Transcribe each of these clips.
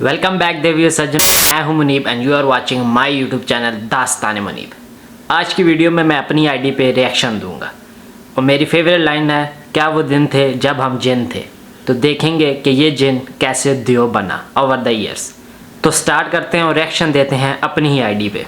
Welcome back देवियर सज्जन, मैं हूं Munib and you are watching my YouTube channel Dastan Munib. आज की वीडियो में मैं अपनी आईडी पे रिएक्शन दूंगा और मेरी फेवरेट लाइन है, क्या वो दिन थे जब हम जिन थे। तो देखेंगे कि ये जिन कैसे दियो बना ओवर द ईयर्स। तो स्टार्ट करते हैं और रिएक्शन देते हैं अपनी ही आईडी पे।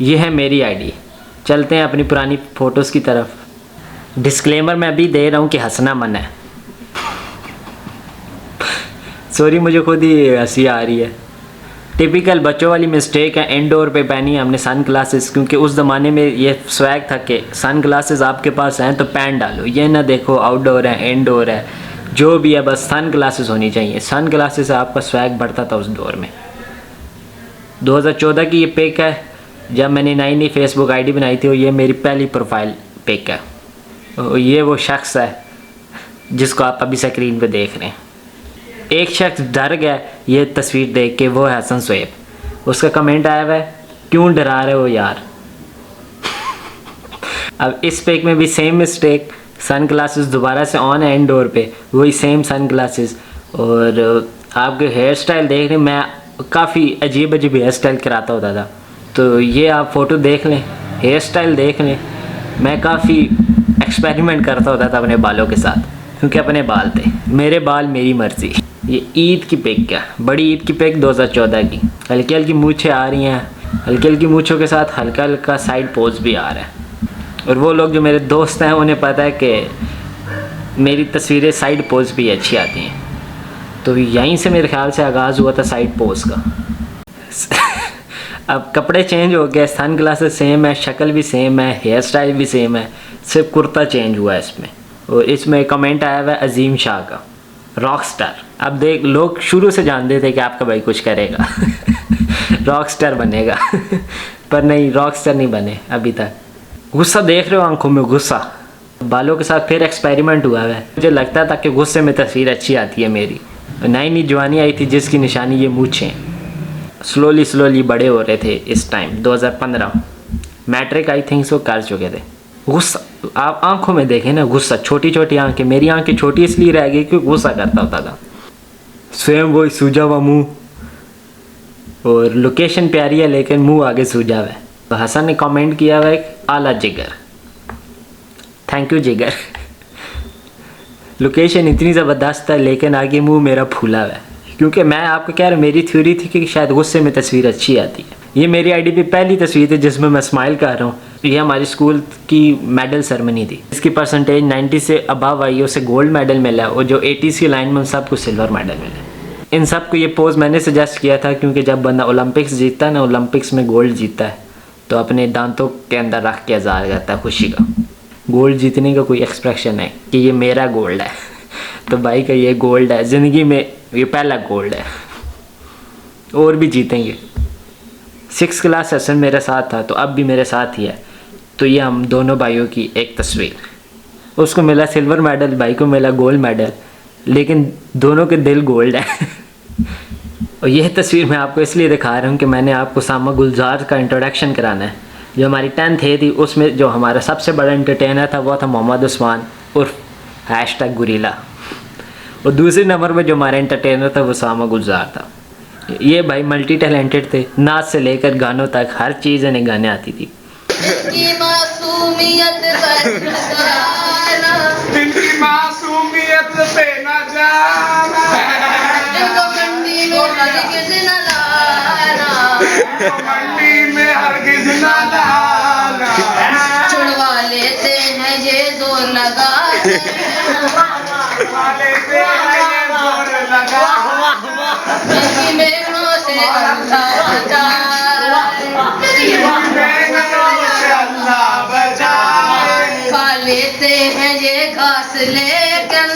ये है मेरी आईडी। चलते हैं अपनी पुरानी फ़ोटोज़ की तरफ। डिस्क्लेमर मैं अभी दे रहा हूँ कि हंसना मना है। सॉरी, मुझे खुद ही हंसी आ रही है। टिपिकल बच्चों वाली मिस्टेक है। इंडोर पे पहनी है हमने सन ग्लासेस, क्योंकि उस ज़माने में ये स्वैग था कि सन ग्लासेस आपके पास हैं तो पहन डालो, ये ना देखो आउटडोर है इंडोर है, जो भी है बस सन ग्लासेस होनी चाहिए। सन ग्लासेस से आपका स्वैग बढ़ता था उस दौर में। 2014 की ये पिक है जब मैंने नई नई फेसबुक आईडी बनाई थी और ये मेरी पहली प्रोफाइल पिक है। और ये वो शख्स है जिसको आप अभी स्क्रीन पे देख रहे हैं। एक शख्स डर गया ये तस्वीर देख के, वो है हसन सोएब। उसका कमेंट आया हुआ है, क्यों डरा रहे हो यार। अब इस पिक में भी सेम मिस्टेक, सन ग्लासेस दोबारा से ऑन है इंडोर पे, वही सेम सन ग्लासेस। और आपके हेयर स्टाइल देख रहे, मैं काफ़ी अजीब अजीब हेयर स्टाइल कराता होता था। तो ये आप फ़ोटो देख लें, हेयर स्टाइल देख लें। मैं काफ़ी एक्सपेरिमेंट करता होता था अपने बालों के साथ, क्योंकि अपने बाल थे, मेरे बाल मेरी मर्ज़ी। ये ईद की पिक है, बड़ी ईद की पिक 2014 की। हल्की हल्की मूछें आ रही हैं, हल्की हल्की मूछों के साथ हल्का हल्का साइड पोज भी आ रहा है। और वो लोग जो मेरे दोस्त हैं उन्हें पता है कि मेरी तस्वीरें साइड पोज भी अच्छी आती हैं। तो यहीं से मेरे ख्याल से आगाज़ हुआ था साइड पोज का। अब कपड़े चेंज हो गए, सन ग्लासेस सेम है, शक्ल भी सेम है, हेयर स्टाइल भी सेम है, सिर्फ कुर्ता चेंज हुआ है इसमें। और इसमें कमेंट आया हुआ है अजीम शाह का, रॉक स्टार। अब देख, लोग शुरू से जानते थे कि आपका भाई कुछ करेगा। रॉक स्टार बनेगा। पर नहीं, रॉक स्टार नहीं बने अभी तक। गुस्सा देख रहे हो, आंखों में गुस्सा। बालों के साथ फिर एक्सपेरिमेंट हुआ है। मुझे लगता था कि गुस्से में तस्वीर अच्छी आती है मेरी। नई नई जवानी आई थी जिसकी निशानी ये मूछें स्लोली स्लोली बड़े हो रहे थे। इस time 2015 matric I think so कर चुके थे। गुस्सा आप आंखों में देखें ना, गुस्सा, छोटी छोटी आंखें। मेरी आंखें छोटी इसलिए रह गई क्योंकि गुस्सा करता होता था। स्वयं वो सूजा हुआ मुँह, और लोकेशन प्यारी है लेकिन मुंह आगे सूजा हुआ है। तो हसन ने कमेंट किया हुआ है, आला जिगर। थैंक यू जिगर। लोकेशन इतनी ज़बरदस्त है लेकिन आगे मुंह मेरा फूला हुआ है। क्योंकि मैं आपको कह रहा हूँ, मेरी थ्योरी थी कि शायद गुस्से में तस्वीर अच्छी आती है। ये मेरी आईडी पे पहली तस्वीर थी जिसमें मैं स्माइल कर रहा हूँ। ये हमारी स्कूल की मेडल सेरेमनी थी। इसकी परसेंटेज 90 से अबव आई, उसे गोल्ड मेडल मिला, और जो 80s की लाइन में उन सबको सिल्वर मेडल मिला। इन सब को ये पोज़ मैंने सजेस्ट किया था क्योंकि जब बंदा ओलंपिक्स जीतता है ना, ओलंपिक्स में गोल्ड जीतता है, तो अपने दांतों के अंदर रख के इज़हार करता है खुशी का। गोल्ड जीतने का कोई एक्सप्रेशन है कि ये मेरा गोल्ड है। तो भाई का ये गोल्ड है, ज़िंदगी में ये पहला गोल्ड है, और भी जीतेंगे। 6th क्लास हसन मेरे साथ था, तो अब भी मेरे साथ ही है। तो ये हम दोनों भाइयों की एक तस्वीर। उसको मिला सिल्वर मेडल, भाई को मिला गोल्ड मेडल, लेकिन दोनों के दिल गोल्ड है। और यह तस्वीर मैं आपको इसलिए दिखा रहा हूँ कि मैंने आपको सामा गुलजार का इंट्रोडक्शन कराना है। जो हमारी 10th ए थी, उसमें जो हमारा सबसे बड़ा एंटरटेनर था वो था मोहम्मद उस्मान उर्फ #गुरीला। और दूसरे नंबर पर जो हमारा एंटरटेनर था वो सामा गुलजार था। ये भाई मल्टी टैलेंटेड थे, नाच से लेकर गानों तक हर चीज़ इन्हें गाने आती थी। इनकी मासूमियत पे न जाना, इनको मंडी में हरगिज़ न लाना, मंडी में हरगिज़ न लाना। छुड़वा लेते हैं ये जोर लगा, इनकी मेहनों से अल्लाह बचाए। खा लेते हैं ये घास लेकिन,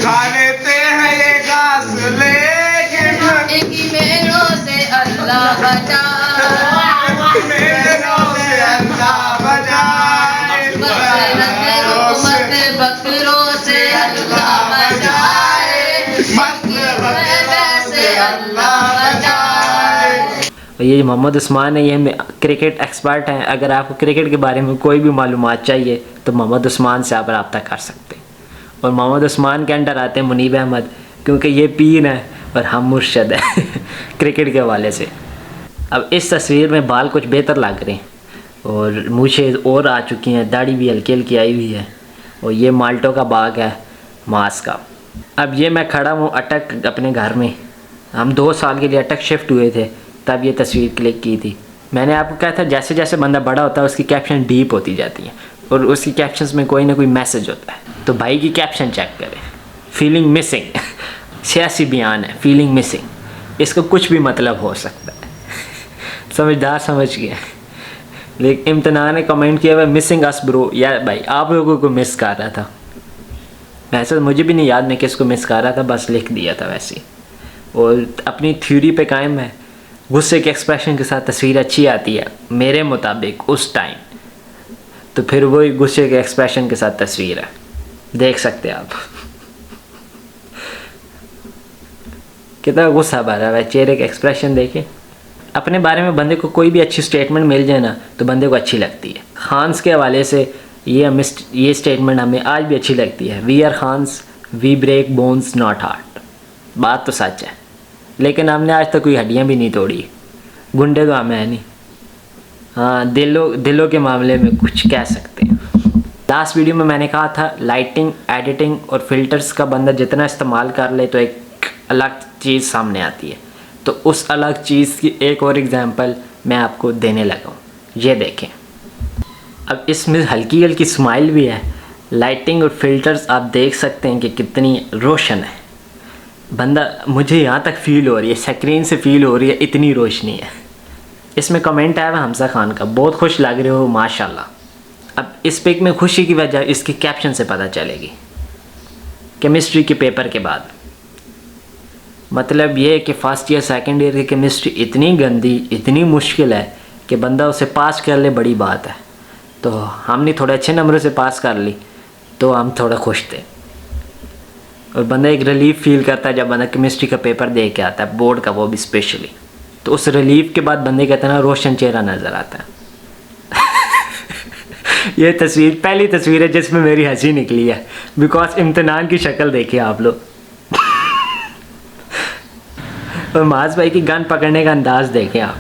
खा लेते हैं ये घास लेकिन, इनकी मेहनों से अल्लाह बचाए, मेहनों से अल्लाह बचाए। बकरों से अल्लाह बचाए, से अल्लाह बचाए। ये मोहम्मद उस्मान है, ये क्रिकेट एक्सपर्ट हैं। अगर आपको क्रिकेट के बारे में कोई भी मालूमात चाहिए तो मोहम्मद उस्मान से आप रब्ता कर सकते हैं। और मोहम्मद उस्मान के अंडर आते हैं मुनीब अहमद, क्योंकि ये पीर हैं और हम मुर्शद है क्रिकेट के हवाले से। अब इस तस्वीर में बाल कुछ बेहतर लग रहे हैं और मूछें और आ चुकी हैं, दाढ़ी भी हल्की हल्की आई हुई है। और ये माल्टो का बाग है मास का। अब ये मैं खड़ा हूँ अटक अपने घर में। हम 2 साल के लिए अटक शिफ्ट हुए थे, तब ये तस्वीर क्लिक की थी। मैंने आपको कहा था जैसे जैसे बंदा बड़ा होता है उसकी कैप्शन डीप होती जाती है और उसकी कैप्शंस में कोई ना कोई मैसेज होता है। तो भाई की कैप्शन चेक करें, फीलिंग मिसिंग सियासी बयान है, फीलिंग मिसिंग, इसका कुछ भी मतलब हो सकता है समझदार समझ गया। लेकिन इम्तिनान ने कमेंट किया हुआ मिसिंग अस ब्रो, यार भाई आप लोगों को मिस कर रहा था। वैसे मुझे भी नहीं याद मैं किसको मिस कर रहा था, बस लिख दिया था वैसे ही। और अपनी थ्योरी पे कायम है, गुस्से के एक्सप्रेशन के साथ तस्वीर अच्छी आती है मेरे मुताबिक उस टाइम, तो फिर वही गुस्से के एक्सप्रेशन के साथ तस्वीर है, देख सकते हैं आप कितना गुस्सा भरा है चेहरे के एक्सप्रेशन देखे। अपने बारे में बंदे को कोई भी अच्छी स्टेटमेंट मिल जाए ना तो बंदे को अच्छी लगती है। खान्स के हवाले से ये स्टेटमेंट हमें आज भी अच्छी लगती है, we are Khans we break bones not heart. बात तो सच है, लेकिन हमने आज तक कोई हड्डियाँ भी नहीं तोड़ी, गुंडे तो हमें है नहीं। हाँ, दिलों के मामले में कुछ कह सकते हैं। लास्ट वीडियो में मैंने कहा था लाइटिंग, एडिटिंग और फिल्टर्स का बंदा जितना इस्तेमाल कर ले तो एक अलग चीज़ सामने आती है। तो उस अलग चीज़ की एक और एग्जांपल मैं आपको देने लगा हूँ, ये देखें। अब इसमें हल्की हल्की स्माइल भी है, लाइटिंग और फिल्टर्स आप देख सकते हैं कि कितनी रोशन है। बंदा मुझे यहाँ तक फील हो रही है, स्क्रीन से फील हो रही है, इतनी रोशनी है। इसमें कमेंट आया हुआ हमजा खान का, बहुत खुश लग रहे हो माशाल्लाह। अब इस पिक में खुशी की वजह इसके कैप्शन से पता चलेगी। केमिस्ट्री के पेपर के बाद मतलब ये है कि फर्स्ट ईयर सेकंड ईयर की केमिस्ट्री इतनी गंदी, इतनी मुश्किल है कि बंदा उसे पास कर ले बड़ी बात है। तो हमने थोड़े अच्छे नंबरों से पास कर ली तो हम थोड़ा खुश थे। और बंदा एक रिलीफ फील करता है जब बंदा केमिस्ट्री का पेपर दे के आता है, बोर्ड का, वो भी स्पेशली। तो उस रिलीफ के बाद बंदे का इतना रोशन चेहरा नज़र आता है ये तस्वीर पहली तस्वीर है जिसमें मेरी हंसी निकली है, बिकॉज इम्तिनान की शक्ल देखिए आप लोग और माज भाई की गन पकड़ने का अंदाज देखें आप,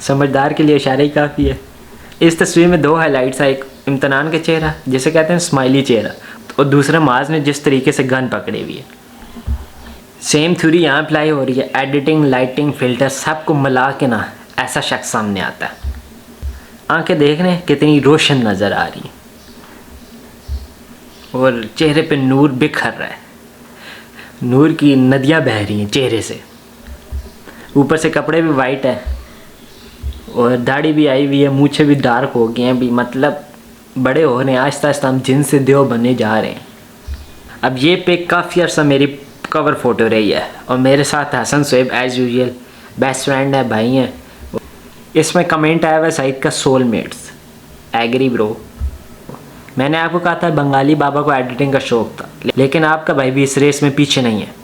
समझदार के लिए इशारे ही काफ़ी है। इस तस्वीर में 2 हाइलाइट्स है, एक इम्तिनान का चेहरा जिसे कहते हैं स्माइली चेहरा, और दूसरा माज ने जिस तरीके से गन पकड़ी हुई है। सेम थ्योरी यहाँ अप्लाई हो रही है, एडिटिंग, लाइटिंग, फिल्टर सबको मिला के ना ऐसा शख्स सामने आता है। आंखें देखने कितनी रोशन नज़र आ रही है और चेहरे पे नूर बिखर रहा है, नूर की नदियाँ बह रही हैं चेहरे से। ऊपर से कपड़े भी वाइट है और दाढ़ी भी आई हुई है, मूछे भी डार्क हो गए हैं भी, मतलब बड़े हो रहे हैं आहिस्ता आहिस्ता, हम जिन से देव बनने जा रहे हैं। अब ये पिक काफ़ी अर्सा मेरी कवर फ़ोटो रही है और मेरे साथ Hasan Soaib as usual best friend है, भाई हैं। इसमें कमेंट आया हुआ साइड का सोलमेट्स, एग्री ब्रो। मैंने आपको कहा था बंगाली बाबा को एडिटिंग का शौक़ था, लेकिन आपका भाई भी इस रेस में पीछे नहीं है।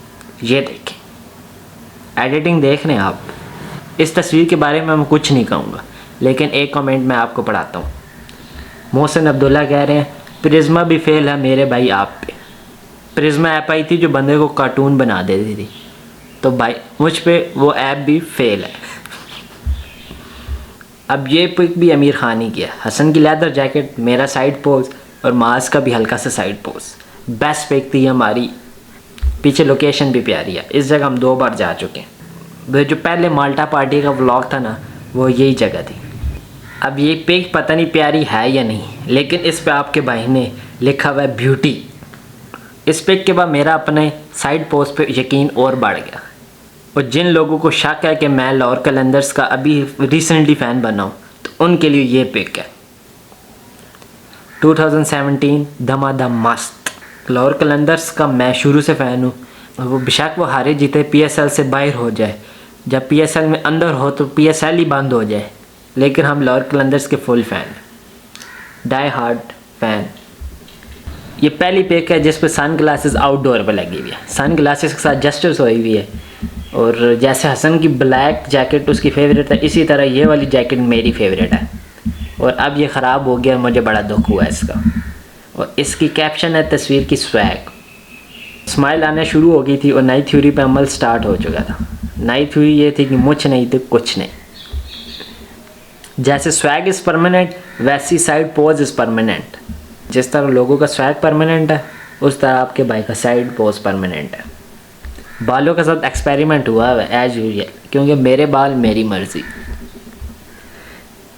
ये देखें, एडिटिंग देख रहे हैं आप। इस तस्वीर के बारे में मैं कुछ नहीं कहूँगा, लेकिन एक कमेंट मैं आपको पढ़ाता हूँ। मोहसिन अब्दुल्ला कह रहे हैं प्रिज्मा भी फेल है मेरे भाई आप पे। प्रिज्मा ऐप आई थी जो बंदे को कार्टून बना देती थी, तो भाई मुझ पे वो ऐप भी फेल है। अब ये पिक भी आमिर खान ही किया, हसन की लेदर जैकेट, मेरा साइड पोज और मास का भी हल्का सा साइड पोज। बेस्ट पिक थी हमारी। पीछे लोकेशन भी प्यारी है, इस जगह हम 2 बार जा चुके हैं। वो जो पहले माल्टा पार्टी का व्लॉग था ना, वो यही जगह थी। अब ये पिक पता नहीं प्यारी है या नहीं, लेकिन इस पे आपके भाई ने लिखा हुआ है ब्यूटी। इस पिक के बाद मेरा अपने साइड पोस्ट पे यकीन और बढ़ गया। और जिन लोगों को शक है कि मैं लाहौर कलंदर्स का अभी रिसेंटली फ़ैन बना हूँ, तो उनके लिए ये पिक है। 2017 धमाधम मस्त। लाहौर कलंदर्स का मैं शुरू से फ़ैन हूँ। वो बेशक वो हारे जीते PSL से बाहर हो जाए, जब PSL में अंदर हो तो PSL ही बंद हो जाए, लेकिन हम लाहौर कलंदर्स के full fan, die hard fan. ये पहली पिक है जिस पर सन ग्लासेस आउटडोर पर लगी हुई है, सन ग्लासेस के साथ जस्टिस हुई हुई है। और जैसे हसन की ब्लैक जैकेट उसकी फेवरेट है, इसी तरह ये वाली जैकेट मेरी फेवरेट है। और अब ये ख़राब हो गया, मुझे बड़ा दुख हुआ इसका। और इसकी कैप्शन है तस्वीर की स्वैग। स्माइल आना शुरू हो गई थी और नई थ्योरी पे अमल स्टार्ट हो चुका था। नई थ्योरी ये थी कि मुझ नहीं तो कुछ नहीं। जैसे स्वैग इज़ परमानेंट वैसी साइड पोज इज़ परमानेंट। जिस तरह लोगों का स्वैग परमानेंट है उस तरह आपके भाई का साइड पोज परमानेंट है। बालों के साथ एक्सपेरिमेंट हुआ है एज यूजुअल, क्योंकि मेरे बाल मेरी मर्ज़ी।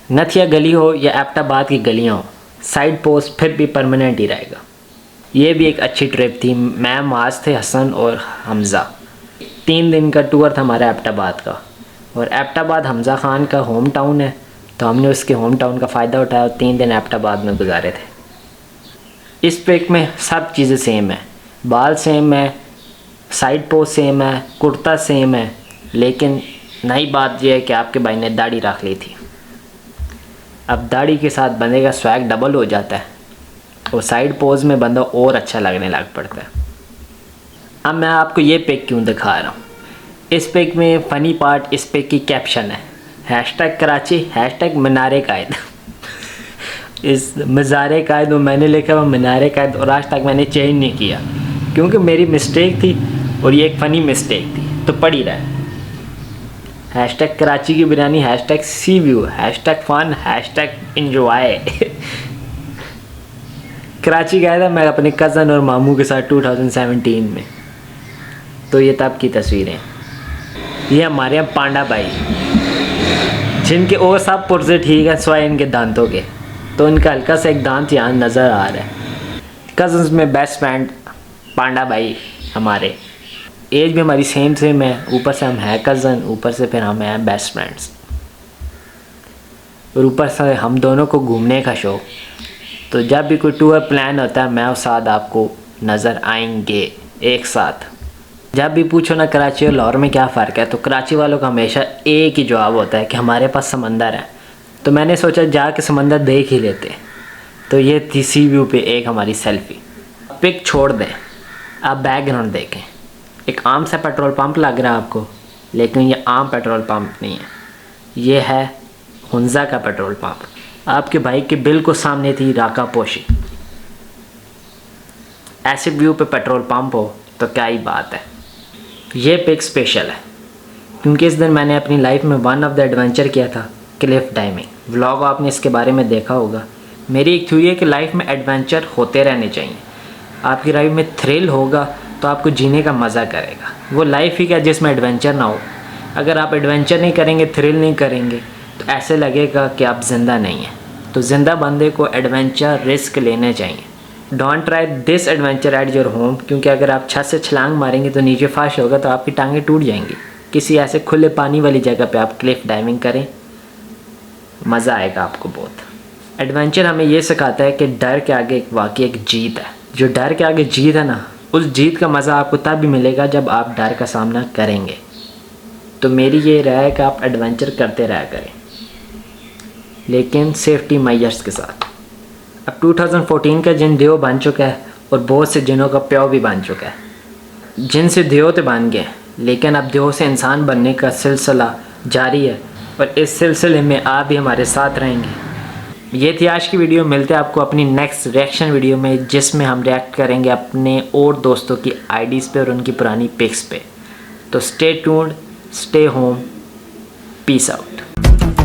नथिया गली हो या एबटाबाद की गलियाँ हो, साइड पोज फिर भी परमानेंट ही रहेगा। ये भी एक अच्छी ट्रिप थी। मैं माज थे, हसन और हमज़ा। 3 दिन का टूर था हमारा एबटाबाद का, और एबटाबाद हमज़ा ख़ान का होम टाउन है, तो हमने उसके होम टाउन का फ़ायदा उठाया और 3 दिन एबटाबाद में गुजारे थे। इस पिक में सब चीज़ें सेम है, बाल सेम है, साइड पोज सेम है, कुर्ता सेम है, लेकिन नई बात यह है कि आपके भाई ने दाढ़ी रख ली थी। अब दाढ़ी के साथ बंदे का स्वैग डबल हो जाता है और साइड पोज में बंदा और अच्छा लगने लग पड़ता है। अब मैं आपको ये पिक क्यों दिखा रहा हूँ। इस पिक में फ़नी पार्ट इस पिक की कैप्शन है, हैशटैग कराची, हैशटैग मीनारे कायद। इस मज़ारे कायद और मैंने लिखा हुआ मीनारे कायद, और आज तक मैंने चेंज नहीं किया क्योंकि मेरी मिस्टेक थी और ये एक फ़नी मिस्टेक थी, तो पड़ ही रहा है। हैशटैग कराची की biryani, hashtag sea view, hashtag fun, hashtag enjoy. Karachi गया था मैं अपने कज़न और मामू के साथ 2017 में। तो ये तब की तस्वीरें। ये हमारे यहाँ पांडा भाई, जिनके और सब पुर्जे ठीक है स्वाय इनके दांतों के, तो इनका हल्का सा एक दांत यहाँ नज़र आ रहा है। कज़न्स में बेस्ट फ्रेंड पांडा भाई हमारे, एज भी हमारी सेम है, ऊपर से हम हैं कज़न, ऊपर से फिर हम हैं बेस्ट फ्रेंड्स, और ऊपर से हम दोनों को घूमने का शौक़। तो जब भी कोई टूर प्लान होता है मैं और साथ आपको नज़र आएंगे एक साथ। जब भी पूछो ना कराची और लाहौर में क्या फ़र्क है, तो कराची वालों का हमेशा एक ही जवाब होता है कि हमारे पास समंदर है। तो मैंने सोचा जाके समंदर देख ही लेते। तो ये थी सी व्यू पे एक हमारी सेल्फ़ी। पिक छोड़ दें, आप बैकग्राउंड देखें। एक आम सा पेट्रोल पंप लग रहा है आपको, लेकिन ये आम पेट्रोल पंप नहीं है, ये है हुंजा का पेट्रोल पंप। आपके भाई के बिल्कुल सामने थी राका पोशी। ऐसे व्यू पे पेट्रोल पंप हो तो क्या ही बात है। ये पिक स्पेशल है क्योंकि इस दिन मैंने अपनी लाइफ में वन ऑफ द एडवेंचर किया था, क्लिफ डाइविंग। व्लॉग आपने इसके बारे में देखा होगा। मेरी एक थ्योरी है कि लाइफ में एडवेंचर होते रहने चाहिए। आपकी लाइफ में थ्रिल होगा तो आपको जीने का मज़ा करेगा। वो लाइफ ही क्या जिसमें एडवेंचर ना हो। अगर आप एडवेंचर नहीं करेंगे, थ्रिल नहीं करेंगे, तो ऐसे लगेगा कि आप ज़िंदा नहीं हैं। तो ज़िंदा बंदे को एडवेंचर रिस्क लेने चाहिए। Don't try this adventure at your home, क्योंकि अगर आप छत से छलांग मारेंगे तो नीचे फर्श होगा तो आपकी टांगें टूट जाएंगी। किसी ऐसे खुले पानी वाली जगह पे आप क्लिफ डाइविंग करें, मज़ा आएगा आपको बहुत। एडवेंचर हमें ये सिखाता है कि डर के आगे वाकई एक जीत है। जो डर के आगे जीत है ना, उस जीत का मज़ा आपको तब भी मिलेगा जब आप डर का सामना करेंगे। तो मेरी ये राय है कि आप एडवेंचर करते रहा करें, लेकिन सेफ्टी मेजर्स के साथ। अब 2014 का जिन देव बन चुका है और बहुत से जिनों का प्याव भी बन चुका है। जिन से देव तो बन गए, लेकिन अब देव से इंसान बनने का सिलसिला जारी है, और इस सिलसिले में आप भी हमारे साथ रहेंगे। ये थी आज की वीडियो। मिलते हैं आपको अपनी नेक्स्ट रिएक्शन वीडियो में, जिसमें हम रिएक्ट करेंगे अपने और दोस्तों की आईडीज़ पे और उनकी पुरानी पिक्स पे। तो stay tuned, stay home, peace out.